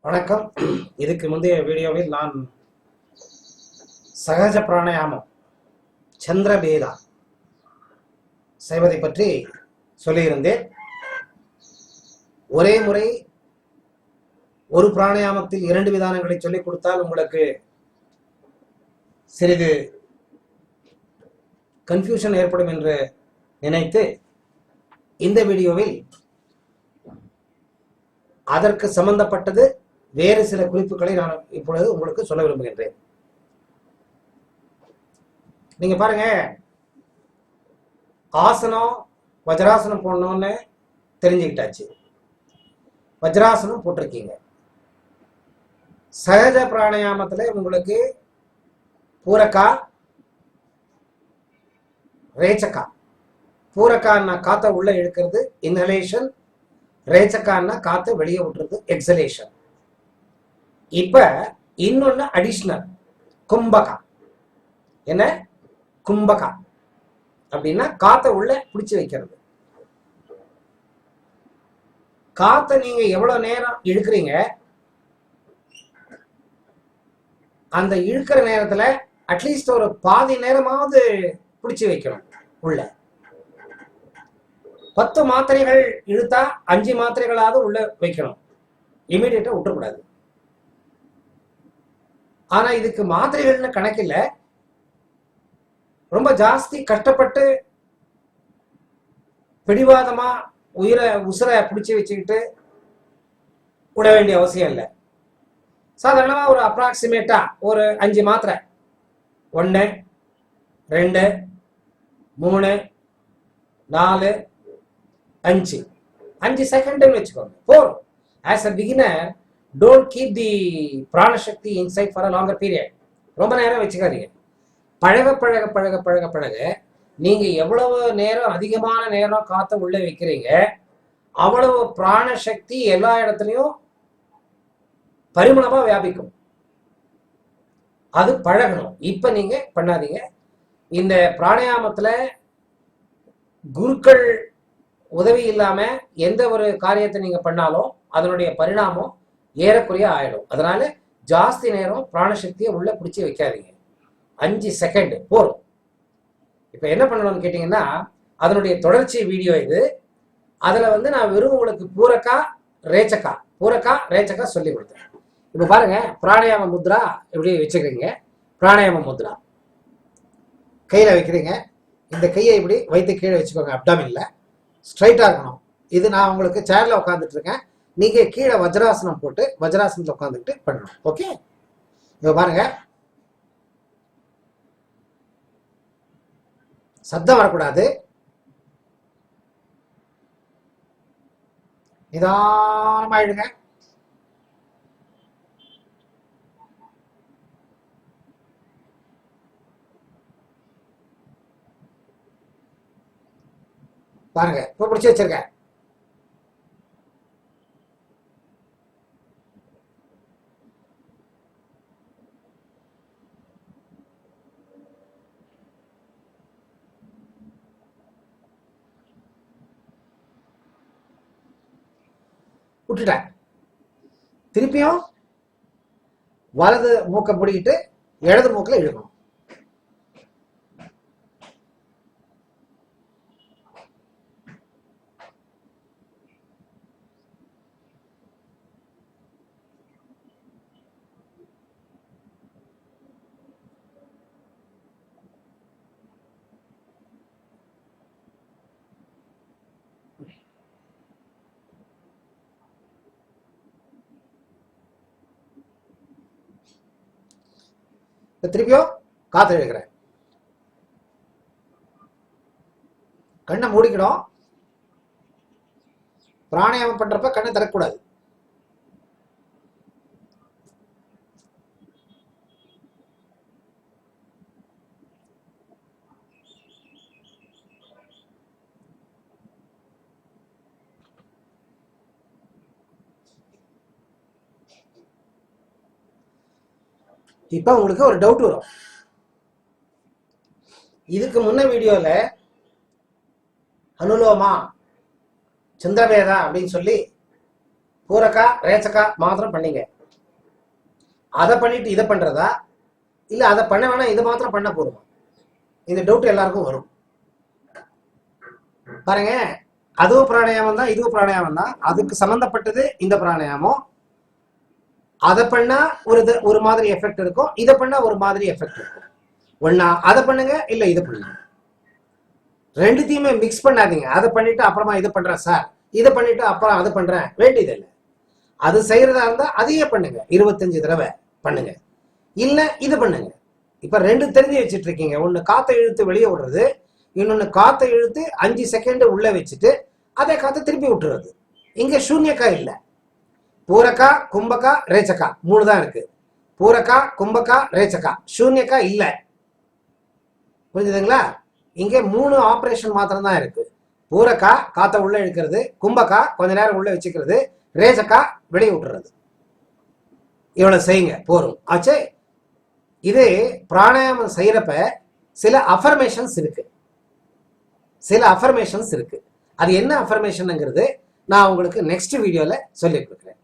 வணக்கம். இதுக்கு முந்தைய வீடியோவில் நான் சகஜ பிராணாயாமம் சந்திரபேதா செய்வதை பற்றி சொல்லியிருந்தேன். ஒரே முறை ஒரு பிராணாயாமத்தில் 2 விதானங்களை சொல்லிக் கொடுத்தால் உங்களுக்கு சிறிது கன்ஃபியூஷன் ஏற்படும் என்று நினைத்து இந்த வீடியோவில் அதற்கு சம்பந்தப்பட்டது வேறு சில குறிப்புகளை நான் இப்பொழுது உங்களுக்கு சொல்ல விரும்புகின்றேன். நீங்க பாருங்க, ஆசனம் வஜ்ராசனம் போடணும்னு தெரிஞ்சுக்கிட்டாச்சு. வஜ்ராசனம் போட்டிருக்கீங்க. சகஜ பிராணாயாமத்துல உங்களுக்கு பூரக்கா ரேச்சக்கா. பூரக்கான்னா காத்த உள்ள இழுக்கிறது இன்ஹலேஷன், ரேச்சக்கான்னா காத்த வெளியே விட்டுறது எக்ஸலேஷன். இப்ப இன்னொன்னு அடிஷனல் கும்பகா. என்ன கும்பகா அப்படின்னா காத்த உள்ள பிடிச்சு வைக்கிறது. காத்த நீங்க எவ்வளவு நேரம் இழுக்கிறீங்க, அந்த இழுக்கிற நேரத்துல அட்லீஸ்ட் ஒரு பாதி நேரமாவது பிடிச்சு வைக்கணும். உள்ள 10 மாத்திரைகள் இழுத்தா 5 மாத்திரைகளாவது உள்ள வைக்கணும். இமீடியட்டா விட்டுறக்கூடாது. ஆனா இதுக்கு மாத்திரைகள்னு கணக்கில்ல. ரொம்ப ஜாஸ்தி கஷ்டப்பட்டு பிடிவாதமா உசுரை பிடிச்சி வச்சுக்கிட்டு விட வேண்டிய அவசியம் இல்லை. சாதாரணமா ஒரு அப்ராக்சிமேட்டா ஒரு 5 மாத்திரை, 1 2 3 4 5 செகண்ட் வச்சுக்கோங்க. போதும். As a beginner don't keep the prana shakti inside for a longer period. ரொம்ப நேரம் வச்சுக்காதீங்க. பழக பழக பழக பழக பழக நீங்க எவ்வளவு நேரம் அதிகமான நேரம் காத்த உள்ள வைக்கிறீங்க, அவ்வளவு பிராண சக்தி எல்லா இடத்துலையும் பரிமளமா வியாபிக்கும். அது பழகணும். இப்ப நீங்க பண்ணாதீங்க. இந்த பிராணாயாமத்துல குருக்கள் உதவி இல்லாம எந்த ஒரு காரியத்தை நீங்க பண்ணாலும் அதனுடைய பரிணாமம் ஏறக்குறைய ஆயிடும். அதனால ஜாஸ்தி நேரம் பிராணசக்தியை உள்ள பிடிச்சி வைக்காதீங்க. 5 செகண்ட் போதும். இப்ப என்ன பண்ணணும்னு கேட்டீங்கன்னா, அதனுடைய தொடர்ச்சி வீடியோ இது. அதுல நான் வெறும் உங்களுக்கு பூரக்கா ரேச்சக்கா சொல்லி கொடுத்தேன். இப்ப பாருங்க, பிராணாயாம முத்ரா இப்படி வச்சுக்கிறீங்க. பிராணாயாம முத்ரா கையில வைக்கிறீங்க. இந்த கையை இப்படி வைத்து கீழே வச்சுக்கோங்க. அப்டாமின்ல ஸ்ட்ரைட்டா இருக்கணும். இது நான் உங்களுக்கு சேர்ல உட்காந்துட்டு இருக்கேன். நீங்க கீழே வஜ்ராசனம் போட்டு வஜ்ராசனத்துல உட்காந்துக்கிட்டு பண்ணணும். ஓகே, இப்ப பாருங்க, சத்தம் வரக்கூடாது. நிதானமாயிடுங்க. பாருங்க, இப்ப பிடிச்சி வச்சிருக்கேன். விட்டுட்டேன். திருப்பியும் வலது மூக்கை பிடிக்கிட்டு இடது மூக்கில் இழுக்கணும். திருப்பியும் காத்து இழுக்கிறேன். கண்ணை மூடிக்கணும். பிராணாயாமம் பண்றப்ப கண்ணை திறக்கக்கூடாது. இப்ப உங்களுக்கு ஒரு டவுட் வரும். இதுக்கு முன்ன வீடியோல அனுலோமா சந்திரபேதா அப்படின்னு சொல்லி பூரக்கா ரேச்சக்கா மாத்திரம் பண்ணீங்க. அதை பண்ணிட்டு இதை பண்றதா, இல்ல அதை பண்ண வேணாம் இதை மாத்திரம் பண்ண போதுமா? இந்த டவுட் எல்லாருக்கும் வரும். பாருங்க, அதுவும் பிராணாயாமம் தான், இதுவும் பிராணாயாமம் தான். அதுக்கு சம்பந்தப்பட்டது இந்த பிராணாயாமம். அதை பண்ணா ஒரு மாதிரி எஃபெக்ட் இருக்கும், இதை பண்ணா ஒரு மாதிரி எஃபெக்ட் இருக்கும். ஒன்னா அதை பண்ணுங்க, இல்ல இதை பண்ணுங்க. ரெண்டுத்தையுமே மிக்ஸ் பண்ணாதீங்க. அதை பண்ணிட்டு அப்புறமா இது பண்றேன் சார், இதை பண்ணிட்டு அப்புறம் அது பண்றேன், வேண்டியதில்லை. அது செய்யறதா இருந்தா அதையே பண்ணுங்க, 25 தடவை பண்ணுங்க. இல்ல இது பண்ணுங்க. இப்ப 2 தெரிஞ்சு வச்சுட்டு இருக்கீங்க. ஒண்ணு காத்தை இழுத்து வெளியே விடுறது, இன்னொன்னு காத்தை இழுத்து 5 செகண்ட் உள்ள வச்சுட்டு அதே காத்தை திருப்பி விட்டுறது. இங்க சூன்யக்கா இல்ல. பூரக்கா, கும்பக்கா, ரேச்சக்கா 3 தான் இருக்கு. பூரக்கா, கும்பக்கா, ரேச்சக்கா, சூன்யக்கா இல்ல. புரிஞ்சுதுங்களா? இங்க 3 ஆபரேஷன் மாத்திரம் தான் இருக்கு. பூரக்கா காத்தை உள்ள இழுக்கிறது, கும்பக்கா கொஞ்ச நேரம் உள்ள வச்சுக்கிறது, ரேச்சக்கா வெளியே விட்டுறது. இவ்வளவு செய்யுங்க, போரும் ஆச்சே. இது பிராணாயாமம் செய்யறப்ப சில அஃபர்மேஷன்ஸ் இருக்கு. அது என்ன அஃபர்மேஷன்ங்கிறது நான் உங்களுக்கு நெக்ஸ்ட் வீடியோல சொல்லி கொடுக்குறேன்.